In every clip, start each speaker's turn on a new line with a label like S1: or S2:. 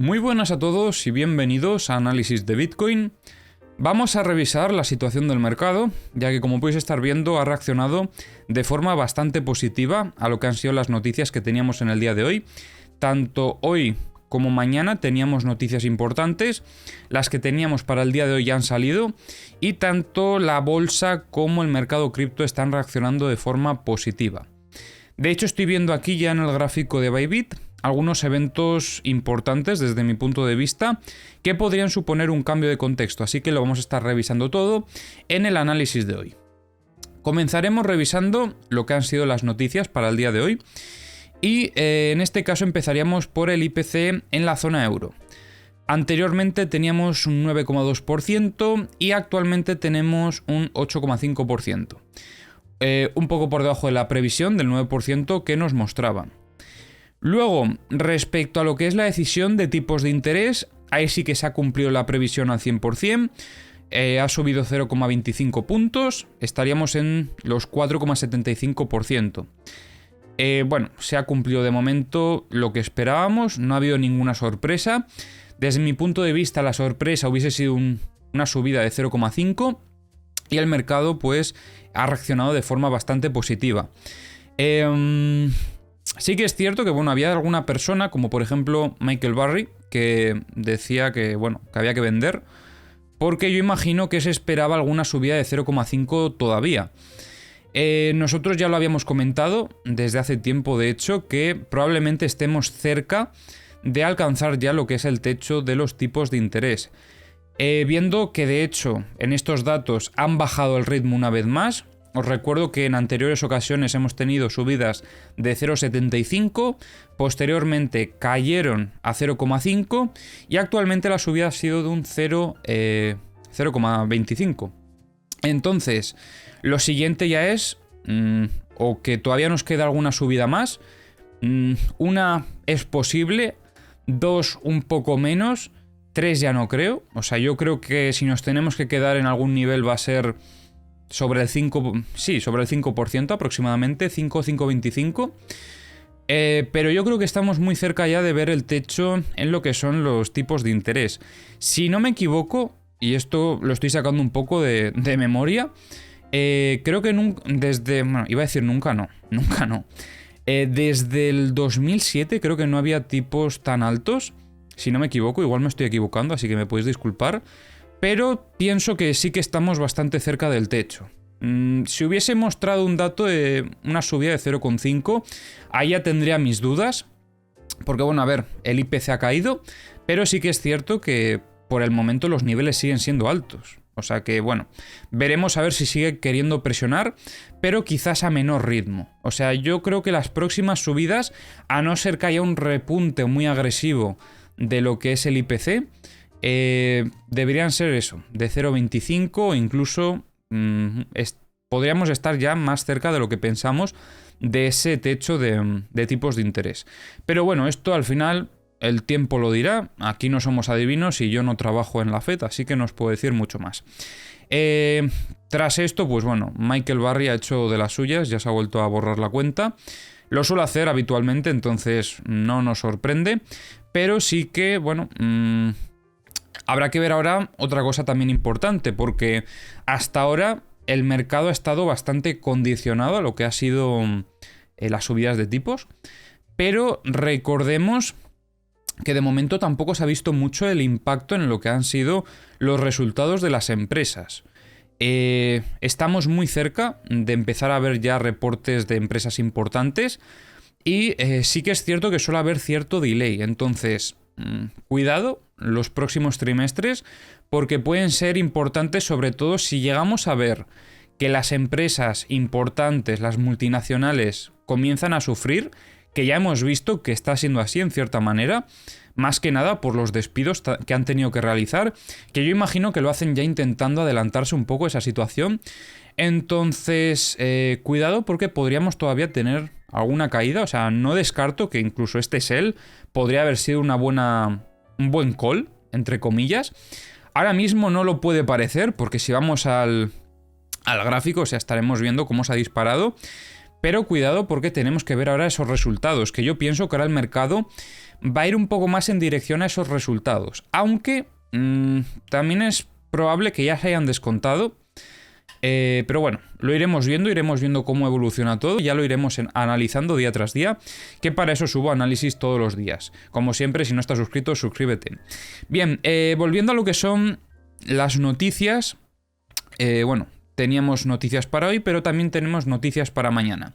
S1: Muy buenas a todos y bienvenidos a Análisis de Bitcoin. Vamos a revisar la situación del mercado, ya que como podéis estar viendo ha reaccionado de forma bastante positiva a lo que han sido las noticias que teníamos en el día de hoy. Tanto hoy como mañana teníamos noticias importantes, las que teníamos para el día de hoy ya han salido y tanto la bolsa como el mercado cripto están reaccionando de forma positiva. De hecho, estoy viendo aquí ya en el gráfico de Bybit algunos eventos importantes desde mi punto de vista que podrían suponer un cambio de contexto, así que lo vamos a estar revisando todo en el análisis de hoy. Comenzaremos revisando lo que han sido las noticias para el día de hoy y en este caso empezaríamos por el IPC en la zona euro. Anteriormente teníamos un 9,2% y actualmente tenemos un 8,5%. Un poco por debajo de la previsión del 9% que nos mostraba. Luego, respecto a lo que es la decisión de tipos de interés, ahí sí que se ha cumplido la previsión al 100%, ha subido 0,25 puntos, estaríamos en los 4,75%. Bueno, se ha cumplido de momento lo que esperábamos, no ha habido ninguna sorpresa. Desde mi punto de vista, la sorpresa hubiese sido una subida de 0,5 y el mercado pues ha reaccionado de forma bastante positiva. Sí que es cierto que bueno, había alguna persona, como por ejemplo Michael Burry, que decía que bueno, que había que vender, porque yo imagino que se esperaba alguna subida de 0,5 todavía. Nosotros ya lo habíamos comentado desde hace tiempo, de hecho, que probablemente estemos cerca de alcanzar ya lo que es el techo de los tipos de interés. Viendo que de hecho en estos datos han bajado el ritmo una vez más. Os recuerdo que en anteriores ocasiones hemos tenido subidas de 0,75, posteriormente cayeron a 0,5 y actualmente la subida ha sido de un 0,25. Entonces, lo siguiente ya es, o que todavía nos queda alguna subida más, una es posible, dos un poco menos, tres ya no creo. O sea, yo creo que si nos tenemos que quedar en algún nivel va a ser sobre el 5% aproximadamente, 5,25. Pero yo creo que estamos muy cerca ya de ver el techo en lo que son los tipos de interés. Si no me equivoco, y esto lo estoy sacando un poco de memoria, creo que nunca no. Desde el 2007 creo que no había tipos tan altos. Si no me equivoco, igual me estoy equivocando, así que me podéis disculpar. Pero pienso que sí que estamos bastante cerca del techo. Si hubiese mostrado un dato de una subida de 0,5, ahí ya tendría mis dudas. Porque bueno, a ver, el IPC ha caído, pero sí que es cierto que por el momento los niveles siguen siendo altos. O sea que bueno, veremos a ver si sigue queriendo presionar, pero quizás a menor ritmo. O sea, yo creo que las próximas subidas, a no ser que haya un repunte muy agresivo de lo que es el IPC, deberían ser eso, de 0,25 o incluso podríamos estar ya más cerca de lo que pensamos de ese techo de tipos de interés. Pero bueno, esto al final el tiempo lo dirá, aquí no somos adivinos y yo no trabajo en la FED, así que no os puedo decir mucho más. Tras esto, pues bueno, Michael Burry ha hecho de las suyas, ya se ha vuelto a borrar la cuenta. Lo suelo hacer habitualmente, entonces no nos sorprende, pero sí que, bueno, habrá que ver ahora otra cosa también importante, porque hasta ahora el mercado ha estado bastante condicionado a lo que ha sido las subidas de tipos, pero recordemos que de momento tampoco se ha visto mucho el impacto en lo que han sido los resultados de las empresas. Estamos muy cerca de empezar a ver ya reportes de empresas importantes y sí que es cierto que suele haber cierto delay, entonces cuidado los próximos trimestres porque pueden ser importantes, sobre todo si llegamos a ver que las empresas importantes, las multinacionales, comienzan a sufrir, que ya hemos visto que está siendo así en cierta manera, más que nada por los despidos que han tenido que realizar, que yo imagino que lo hacen ya intentando adelantarse un poco a esa situación. Entonces, cuidado porque podríamos todavía tener alguna caída, o sea, no descarto que incluso este sell podría haber sido un buen call, entre comillas. Ahora mismo no lo puede parecer, porque si vamos al gráfico, o sea, estaremos viendo cómo se ha disparado. pero cuidado porque tenemos que ver ahora esos resultados, que yo pienso que ahora el mercado va a ir un poco más en dirección a esos resultados, aunque también es probable que ya se hayan descontado. Pero bueno, lo iremos viendo cómo evoluciona todo, ya lo iremos analizando día tras día, que para eso subo análisis todos los días. Como siempre, si no estás suscrito, suscríbete. Bien, volviendo a lo que son las noticias, bueno, teníamos noticias para hoy, pero también tenemos noticias para mañana.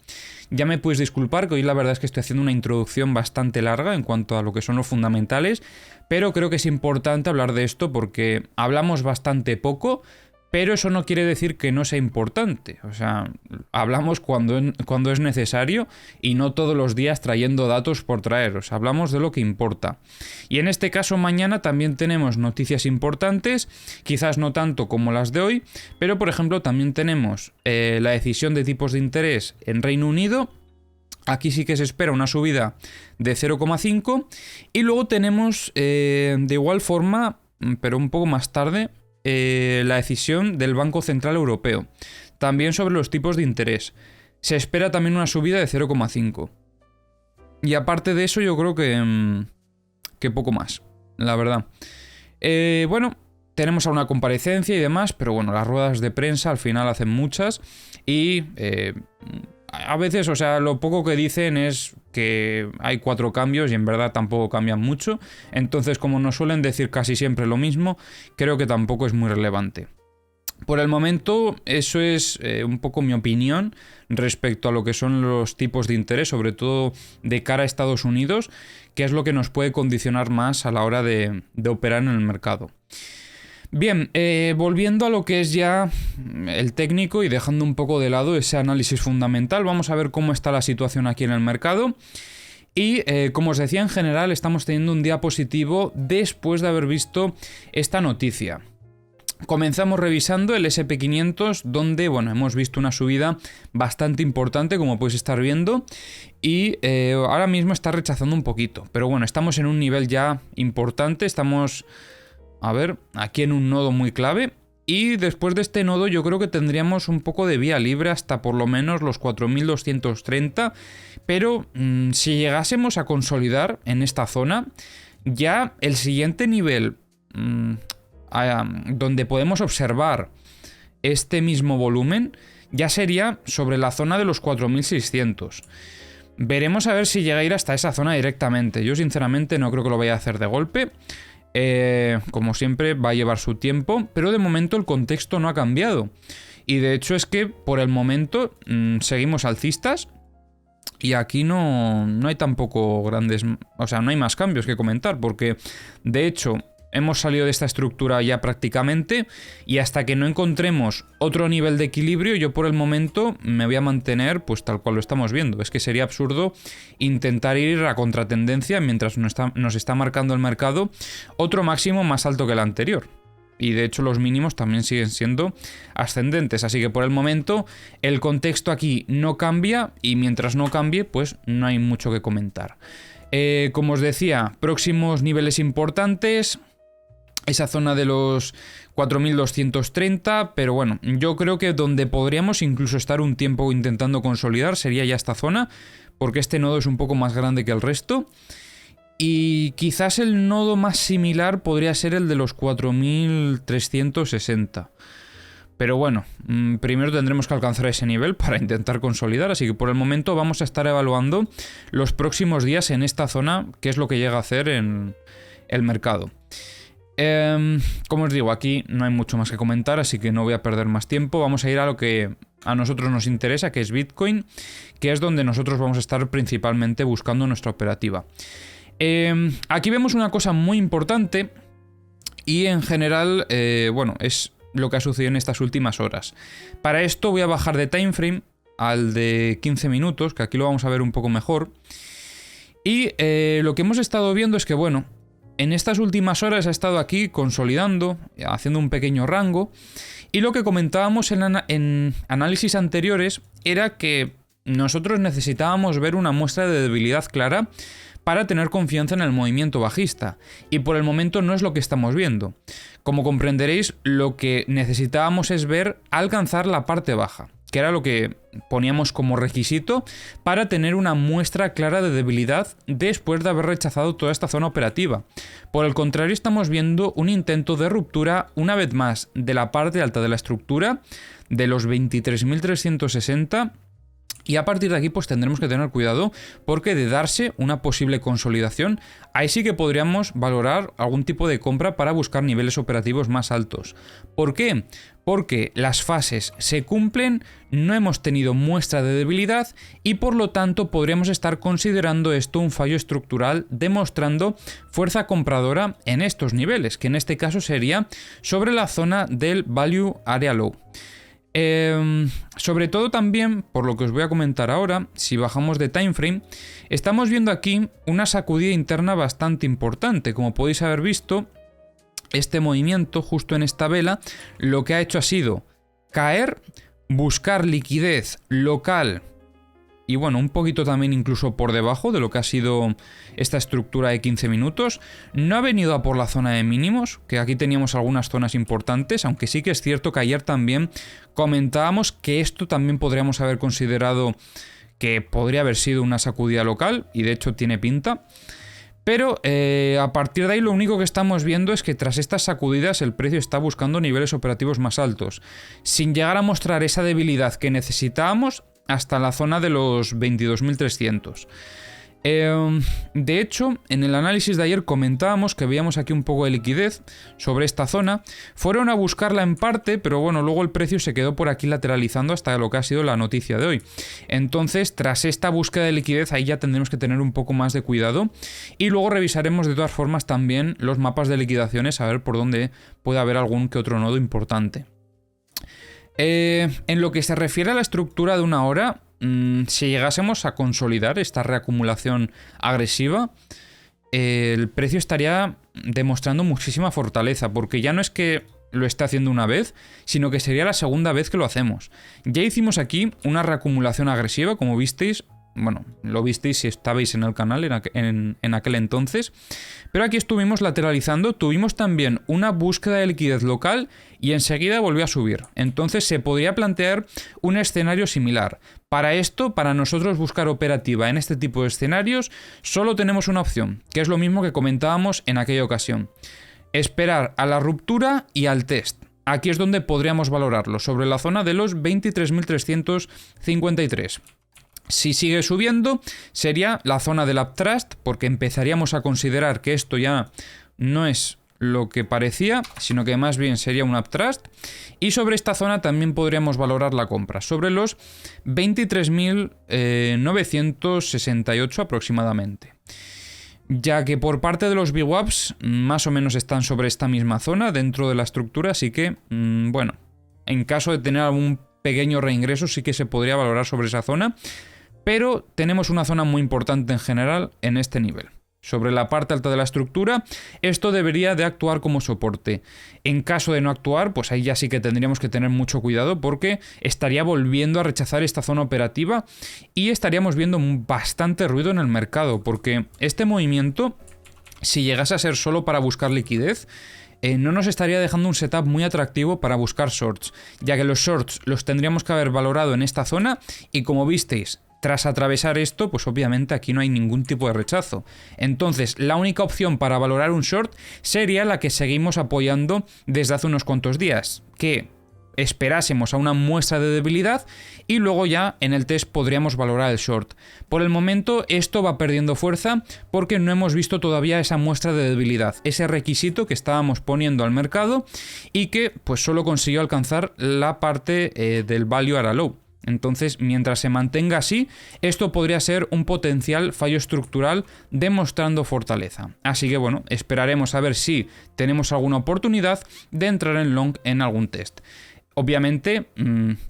S1: Ya me puedes disculpar que hoy la verdad es que estoy haciendo una introducción bastante larga en cuanto a lo que son los fundamentales, pero creo que es importante hablar de esto porque hablamos bastante poco. Pero eso no quiere decir que no sea importante. O sea, hablamos cuando es necesario y no todos los días trayendo datos por traeros. Hablamos de lo que importa. Y en este caso mañana también tenemos noticias importantes, quizás no tanto como las de hoy, pero por ejemplo también tenemos la decisión de tipos de interés en Reino Unido. Aquí sí que se espera una subida de 0,5 y luego tenemos de igual forma, pero un poco más tarde, la decisión del Banco Central Europeo, también sobre los tipos de interés. Se espera también una subida de 0,5. Y aparte de eso yo creo que poco más, la verdad. Bueno, tenemos a una comparecencia y demás, pero bueno, las ruedas de prensa al final hacen muchas y a veces, o sea, lo poco que dicen es que hay 4 cambios y en verdad tampoco cambian mucho. Entonces, como nos suelen decir casi siempre lo mismo, creo que tampoco es muy relevante. Por el momento, eso es un poco mi opinión respecto a lo que son los tipos de interés, sobre todo de cara a Estados Unidos, que es lo que nos puede condicionar más a la hora de operar en el mercado. Bien, volviendo a lo que es ya el técnico y dejando un poco de lado ese análisis fundamental, vamos a ver cómo está la situación aquí en el mercado. Y como os decía, en general estamos teniendo un día positivo después de haber visto esta noticia. Comenzamos revisando el SP500, donde bueno, hemos visto una subida bastante importante, como podéis estar viendo, y ahora mismo está rechazando un poquito. Pero bueno, estamos en un nivel ya importante, estamos... A ver, aquí en un nodo muy clave. Y después de este nodo yo creo que tendríamos un poco de vía libre hasta por lo menos los 4230. Pero si llegásemos a consolidar en esta zona, ya el siguiente nivel donde podemos observar este mismo volumen ya sería sobre la zona de los 4600. Veremos a ver si llega a ir hasta esa zona directamente. Yo sinceramente no creo que lo vaya a hacer de golpe. Como siempre va a llevar su tiempo, pero de momento el contexto no ha cambiado y de hecho es que por el momento seguimos alcistas y aquí no hay tampoco grandes, o sea, no hay más cambios que comentar porque de hecho hemos salido de esta estructura ya prácticamente y hasta que no encontremos otro nivel de equilibrio yo por el momento me voy a mantener pues tal cual lo estamos viendo. Es que sería absurdo intentar ir a contratendencia mientras nos está marcando el mercado otro máximo más alto que el anterior. Y de hecho los mínimos también siguen siendo ascendentes. Así que por el momento el contexto aquí no cambia y mientras no cambie pues no hay mucho que comentar. Como os decía, próximos niveles importantes... Esa zona de los 4230, pero bueno, yo creo que donde podríamos incluso estar un tiempo intentando consolidar sería ya esta zona, porque este nodo es un poco más grande que el resto. Y quizás el nodo más similar podría ser el de los 4360. Pero bueno, primero tendremos que alcanzar ese nivel para intentar consolidar, así que por el momento vamos a estar evaluando los próximos días en esta zona, qué es lo que llega a hacer en el mercado. Como os digo, aquí no hay mucho más que comentar, así que no voy a perder más tiempo. Vamos a ir a lo que a nosotros nos interesa, que es Bitcoin, que es donde nosotros vamos a estar principalmente buscando nuestra operativa. Aquí vemos una cosa muy importante y en general, bueno, es lo que ha sucedido en estas últimas horas. Para esto voy a bajar de timeframe al de 15 minutos, que aquí lo vamos a ver un poco mejor. Y lo que hemos estado viendo es que, bueno, en estas últimas horas ha estado aquí consolidando, haciendo un pequeño rango, y lo que comentábamos en análisis anteriores era que nosotros necesitábamos ver una muestra de debilidad clara para tener confianza en el movimiento bajista, y por el momento no es lo que estamos viendo. Como comprenderéis, lo que necesitábamos es ver alcanzar la parte baja. que era lo que poníamos como requisito para tener una muestra clara de debilidad después de haber rechazado toda esta zona operativa. Por el contrario, estamos viendo un intento de ruptura una vez más de la parte alta de la estructura, de los 23.360. Y a partir de aquí pues tendremos que tener cuidado, porque de darse una posible consolidación, ahí sí que podríamos valorar algún tipo de compra para buscar niveles operativos más altos. ¿Por qué? Porque las fases se cumplen, no hemos tenido muestra de debilidad y por lo tanto podríamos estar considerando esto un fallo estructural, demostrando fuerza compradora en estos niveles, que en este caso sería sobre la zona del Value Area Low. Sobre todo también, por lo que os voy a comentar ahora, si bajamos de timeframe, estamos viendo aquí una sacudida interna bastante importante. Como podéis haber visto, este movimiento justo en esta vela lo que ha hecho ha sido caer, buscar liquidez local y bueno, un poquito también incluso por debajo de lo que ha sido esta estructura de 15 minutos. No ha venido a por la zona de mínimos, que aquí teníamos algunas zonas importantes, aunque sí que es cierto que ayer también comentábamos que esto también podríamos haber considerado que podría haber sido una sacudida local, y de hecho tiene pinta. Pero a partir de ahí lo único que estamos viendo es que tras estas sacudidas el precio está buscando niveles operativos más altos, sin llegar a mostrar esa debilidad que necesitábamos hasta la zona de los 22.300. De hecho, en el análisis de ayer comentábamos que veíamos aquí un poco de liquidez sobre esta zona. Fueron a buscarla en parte, pero bueno, luego el precio se quedó por aquí lateralizando hasta lo que ha sido la noticia de hoy. Entonces, tras esta búsqueda de liquidez, ahí ya tendremos que tener un poco más de cuidado. Y luego revisaremos de todas formas también los mapas de liquidaciones, a ver por dónde puede haber algún que otro nodo importante. En lo que se refiere a la estructura de una hora, si llegásemos a consolidar esta reacumulación agresiva, el precio estaría demostrando muchísima fortaleza, porque ya no es que lo esté haciendo una vez, sino que sería la segunda vez que lo hacemos. Ya hicimos aquí una reacumulación agresiva, como visteis. Bueno, lo visteis si estabais en el canal en aquel entonces. Pero aquí estuvimos lateralizando, tuvimos también una búsqueda de liquidez local y enseguida volvió a subir. Entonces se podría plantear un escenario similar. Para esto, para nosotros buscar operativa en este tipo de escenarios, solo tenemos una opción, que es lo mismo que comentábamos en aquella ocasión. Esperar a la ruptura y al test. Aquí es donde podríamos valorarlo, sobre la zona de los 23.353. Si sigue subiendo, sería la zona del uptrust, porque empezaríamos a considerar que esto ya no es lo que parecía, sino que más bien sería un uptrust. Y sobre esta zona también podríamos valorar la compra, sobre los 23.968 aproximadamente. Ya que por parte de los VWAPs más o menos están sobre esta misma zona dentro de la estructura, así que, bueno, en caso de tener algún pequeño reingreso sí que se podría valorar sobre esa zona. Pero tenemos una zona muy importante en general en este nivel. Sobre la parte alta de la estructura, esto debería de actuar como soporte. En caso de no actuar, pues ahí ya sí que tendríamos que tener mucho cuidado, porque estaría volviendo a rechazar esta zona operativa y estaríamos viendo bastante ruido en el mercado, porque este movimiento, si llegase a ser solo para buscar liquidez, no nos estaría dejando un setup muy atractivo para buscar shorts, ya que los shorts los tendríamos que haber valorado en esta zona y, como visteis, tras atravesar esto, pues obviamente aquí no hay ningún tipo de rechazo. Entonces, la única opción para valorar un short sería la que seguimos apoyando desde hace unos cuantos días, que esperásemos a una muestra de debilidad y luego ya en el test podríamos valorar el short. Por el momento esto va perdiendo fuerza porque no hemos visto todavía esa muestra de debilidad, ese requisito que estábamos poniendo al mercado y que pues solo consiguió alcanzar la parte del Value Area Low. Entonces, mientras se mantenga así, esto podría ser un potencial fallo estructural demostrando fortaleza. Así que bueno, esperaremos a ver si tenemos alguna oportunidad de entrar en long en algún test. Obviamente,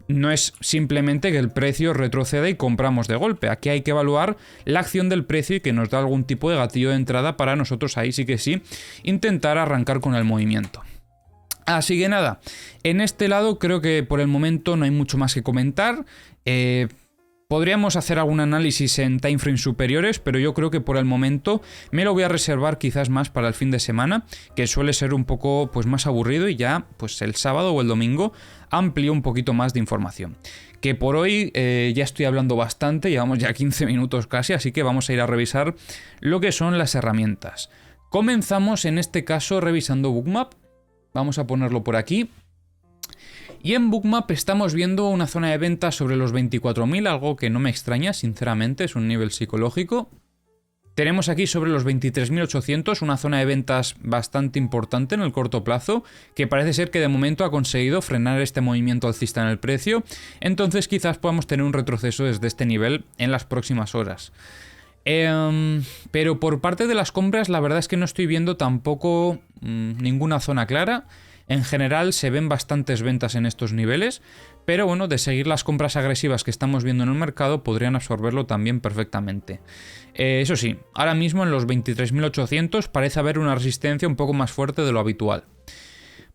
S1: no es simplemente que el precio retroceda y compramos de golpe. Aquí hay que evaluar la acción del precio y que nos da algún tipo de gatillo de entrada para nosotros ahí sí que sí intentar arrancar con el movimiento. Así que nada, en este lado creo que por el momento no hay mucho más que comentar. Podríamos hacer algún análisis en timeframes superiores, pero yo creo que por el momento me lo voy a reservar quizás más para el fin de semana, que suele ser un poco pues más aburrido, y ya pues el sábado o el domingo amplío un poquito más de información. que por hoy ya estoy hablando bastante, llevamos ya 15 minutos casi, así que vamos a ir a revisar lo que son las herramientas. Comenzamos en este caso revisando Bookmap. Vamos a ponerlo por aquí. Y en Bookmap estamos viendo una zona de venta sobre los 24.000, algo que no me extraña, sinceramente, es un nivel psicológico. Tenemos aquí sobre los 23.800 una zona de ventas bastante importante en el corto plazo, que parece ser que de momento ha conseguido frenar este movimiento alcista en el precio, entonces quizás podamos tener un retroceso desde este nivel en las próximas horas. Pero por parte de las compras la verdad es que no estoy viendo tampoco ninguna zona clara. En general se ven bastantes ventas en estos niveles, pero bueno, de seguir las compras agresivas que estamos viendo en el mercado podrían absorberlo también perfectamente. Eso sí, ahora mismo en los 23.800 parece haber una resistencia un poco más fuerte de lo habitual.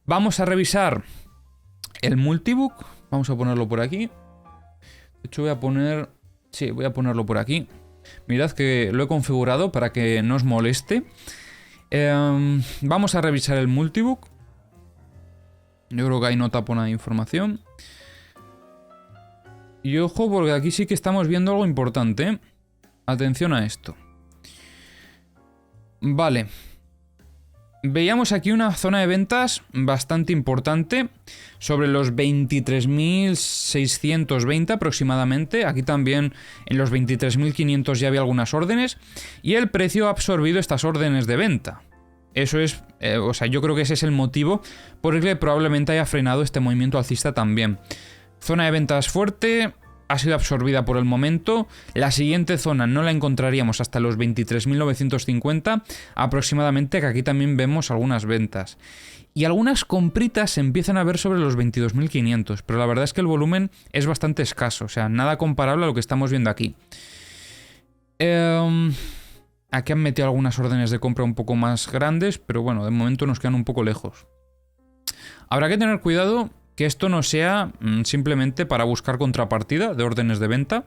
S1: Vamos a revisar el multibook, vamos a ponerlo por aquí. De hecho voy a ponerlo por aquí. Mirad que lo he configurado para que no os moleste. Vamos a revisar el multibook. Yo creo que ahí no tapo nada de información. Y ojo, porque aquí sí que estamos viendo algo importante, ¿eh? Atención a esto. Vale. Veíamos aquí una zona de ventas bastante importante, sobre los 23.620 aproximadamente. Aquí también en los 23.500 ya había algunas órdenes. Y el precio ha absorbido estas órdenes de venta. Eso es, yo creo que ese es el motivo por el que probablemente haya frenado este movimiento alcista también. Zona de ventas fuerte, ha sido absorbida por el momento. La siguiente zona no la encontraríamos hasta los 23.950 aproximadamente, que aquí también vemos algunas ventas. Y algunas compritas se empiezan a ver sobre los 22.500, pero la verdad es que el volumen es bastante escaso, o sea, nada comparable a lo que estamos viendo aquí. Aquí han metido algunas órdenes de compra un poco más grandes, pero bueno, de momento nos quedan un poco lejos. Habrá que tener cuidado que esto no sea simplemente para buscar contrapartida de órdenes de venta.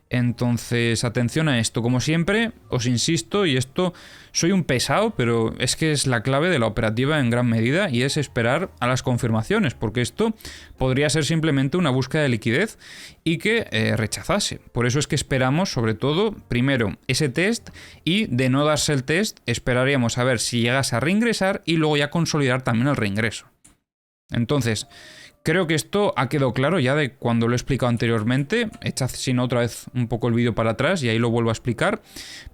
S1: Entonces, atención a esto. Como siempre, os insisto, y esto soy un pesado, pero es que es la clave de la operativa en gran medida, y es esperar a las confirmaciones, porque esto podría ser simplemente una búsqueda de liquidez y que rechazase. Por eso es que esperamos, sobre todo, primero ese test, y de no darse el test, esperaríamos a ver si llegase a reingresar y luego ya consolidar también el reingreso. Entonces, creo que esto ha quedado claro ya de cuando lo he explicado anteriormente. Echad si no otra vez un poco el vídeo para atrás y ahí lo vuelvo a explicar.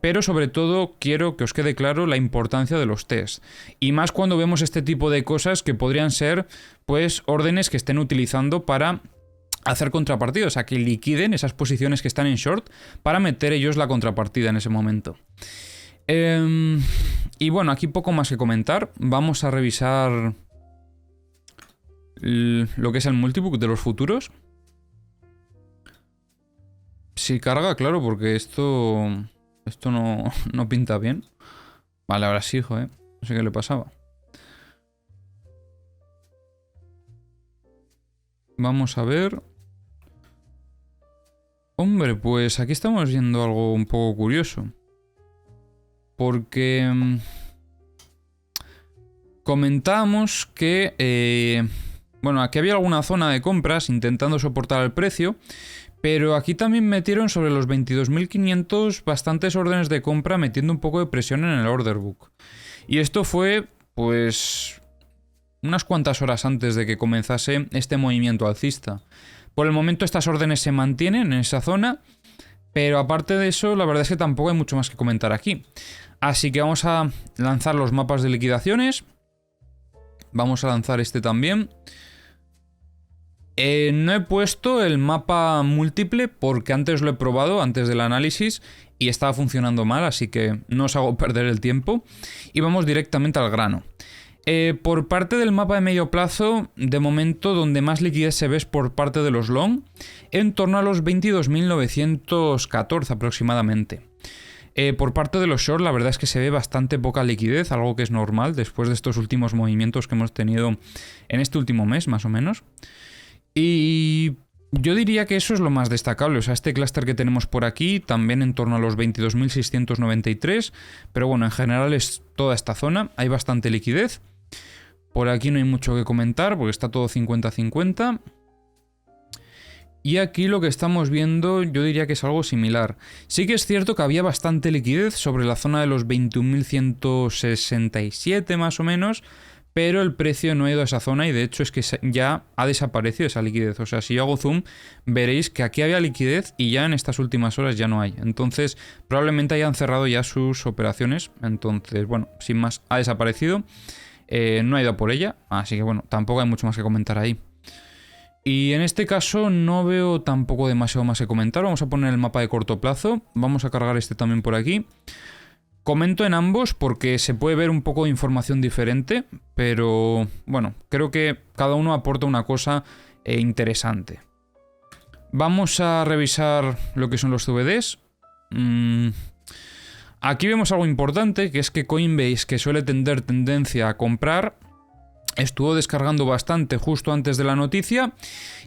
S1: Pero sobre todo quiero que os quede claro la importancia de los tests. Y más cuando vemos este tipo de cosas que podrían ser pues órdenes que estén utilizando para hacer contrapartida. O sea, que liquiden esas posiciones que están en short para meter ellos la contrapartida en ese momento. Y bueno, aquí poco más que comentar. Vamos a revisar lo que es el multibook de los futuros. Sí carga, claro, porque esto no pinta bien. Vale, ahora sí, hijo, no sé qué le pasaba. Vamos a ver. Hombre, pues aquí estamos viendo algo un poco curioso. Porque comentábamos que bueno, aquí había alguna zona de compras intentando soportar el precio, pero aquí también metieron sobre los 22.500 bastantes órdenes de compra, metiendo un poco de presión en el order book. Y esto fue, pues, unas cuantas horas antes de que comenzase este movimiento alcista. Por el momento estas órdenes se mantienen en esa zona, pero aparte de eso, la verdad es que tampoco hay mucho más que comentar aquí. Así que vamos a lanzar los mapas de liquidaciones. Vamos a lanzar este también. No he puesto el mapa múltiple porque antes lo he probado, antes del análisis, y estaba funcionando mal, así que no os hago perder el tiempo. Y vamos directamente al grano. Por parte del mapa de medio plazo, de momento donde más liquidez se ve es por parte de los long, en torno a los 22.914 aproximadamente. Por parte de los short, la verdad es que se ve bastante poca liquidez, algo que es normal después de estos últimos movimientos que hemos tenido en este último mes, más o menos. Y yo diría que eso es lo más destacable. O sea, este clúster que tenemos por aquí, también en torno a los 22.693. Pero bueno, en general es toda esta zona. Hay bastante liquidez. Por aquí no hay mucho que comentar porque está todo 50-50. Y aquí lo que estamos viendo yo diría que es algo similar. Sí que es cierto que había bastante liquidez sobre la zona de los 21.167 más o menos, pero el precio no ha ido a esa zona y de hecho es que ya ha desaparecido esa liquidez. O sea, si yo hago zoom veréis que aquí había liquidez y ya en estas últimas horas ya no hay. Entonces probablemente hayan cerrado ya sus operaciones. Entonces, bueno, sin más, ha desaparecido. No ha ido por ella, así que bueno, tampoco hay mucho más que comentar ahí. Y en este caso no veo tampoco demasiado más que comentar. Vamos a poner el mapa de corto plazo. Vamos a cargar este también por aquí. Comento en ambos porque se puede ver un poco de información diferente, pero bueno, creo que cada uno aporta una cosa interesante. Vamos a revisar lo que son los CVDs. Aquí vemos algo importante, que es que Coinbase, que suele tener tendencia a comprar, estuvo descargando bastante justo antes de la noticia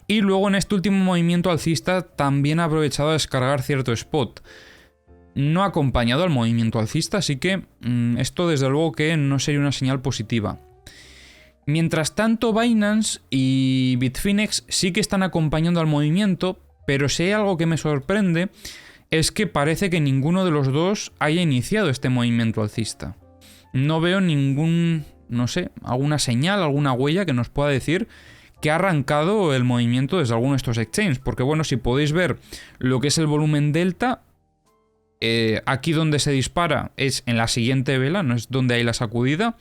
S1: y luego en este último movimiento alcista también ha aprovechado a descargar cierto spot. No ha acompañado al movimiento alcista, así que esto desde luego que no sería una señal positiva. Mientras tanto, Binance y Bitfinex sí que están acompañando al movimiento, pero si hay algo que me sorprende es que parece que ninguno de los dos haya iniciado este movimiento alcista. No veo ningún, no sé, alguna señal, alguna huella que nos pueda decir que ha arrancado el movimiento desde alguno de estos exchanges. Porque bueno, si podéis ver lo que es el volumen delta, aquí donde se dispara es en la siguiente vela, no es donde hay la sacudida.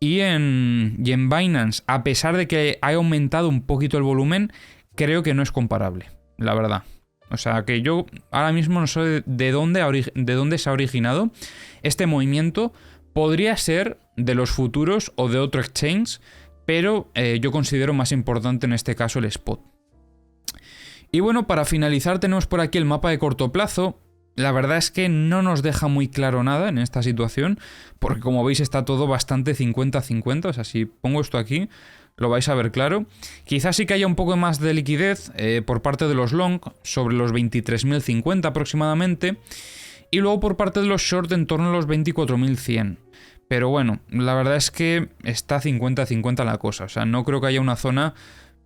S1: Y en Binance, a pesar de que ha aumentado un poquito el volumen, creo que no es comparable, la verdad. O sea que yo ahora mismo no sé de dónde se ha originado este movimiento. Podría ser de los futuros o de otro exchange, pero yo considero más importante en este caso el spot. Y bueno, para finalizar tenemos por aquí el mapa de corto plazo. La verdad es que no nos deja muy claro nada en esta situación, porque como veis está todo bastante 50-50, o sea, si pongo esto aquí lo vais a ver claro. Quizás sí que haya un poco más de liquidez por parte de los long, sobre los 23.050 aproximadamente, y luego por parte de los short en torno a los 24.100. Pero bueno, la verdad es que está 50-50 la cosa, o sea, no creo que haya una zona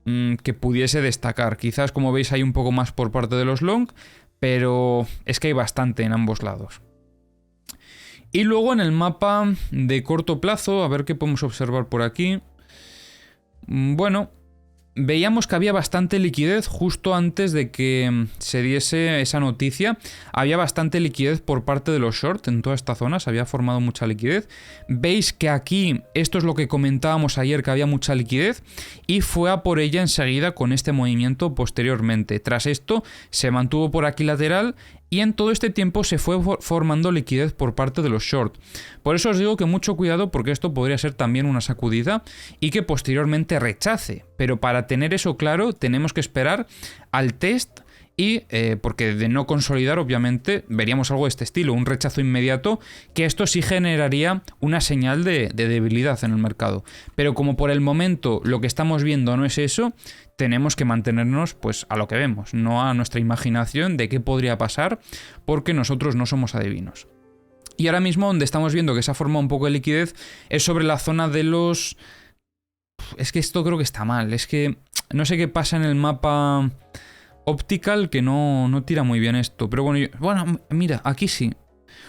S1: que pudiese destacar. Quizás, como veis, hay un poco más por parte de los long, pero es que hay bastante en ambos lados. Y luego en el mapa de corto plazo, a ver qué podemos observar por aquí. Bueno, veíamos que había bastante liquidez justo antes de que se diese esa noticia. Había bastante liquidez por parte de los short en toda esta zona, se había formado mucha liquidez. Veis que aquí, esto es lo que comentábamos ayer, que había mucha liquidez, y fue a por ella enseguida con este movimiento posteriormente. Tras esto, se mantuvo por aquí lateral y en todo este tiempo se fue formando liquidez por parte de los short. Por eso os digo que mucho cuidado, porque esto podría ser también una sacudida y que posteriormente rechace. Pero para tener eso claro tenemos que esperar al test y porque de no consolidar obviamente veríamos algo de este estilo, un rechazo inmediato, que esto sí generaría una señal de debilidad en el mercado. Pero como por el momento lo que estamos viendo no es eso, tenemos que mantenernos pues a lo que vemos, no a nuestra imaginación de qué podría pasar, porque nosotros no somos adivinos. Y ahora mismo donde estamos viendo que se ha formado un poco de liquidez es sobre la zona de los... Es que esto creo que está mal, es que no sé qué pasa en el mapa Optical que no tira muy bien esto, pero bueno, mira, aquí sí.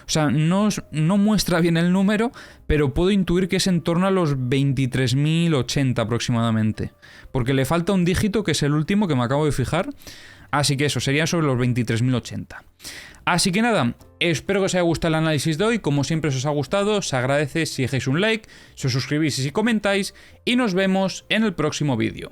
S1: O sea, no muestra bien el número, pero puedo intuir que es en torno a los 23.080 aproximadamente. Porque le falta un dígito, que es el último que me acabo de fijar. Así que eso, sería sobre los 23.080. Así que nada, espero que os haya gustado el análisis de hoy. Como siempre, si os ha gustado, se agradece si dejéis un like, si os suscribís y si comentáis. Y nos vemos en el próximo vídeo.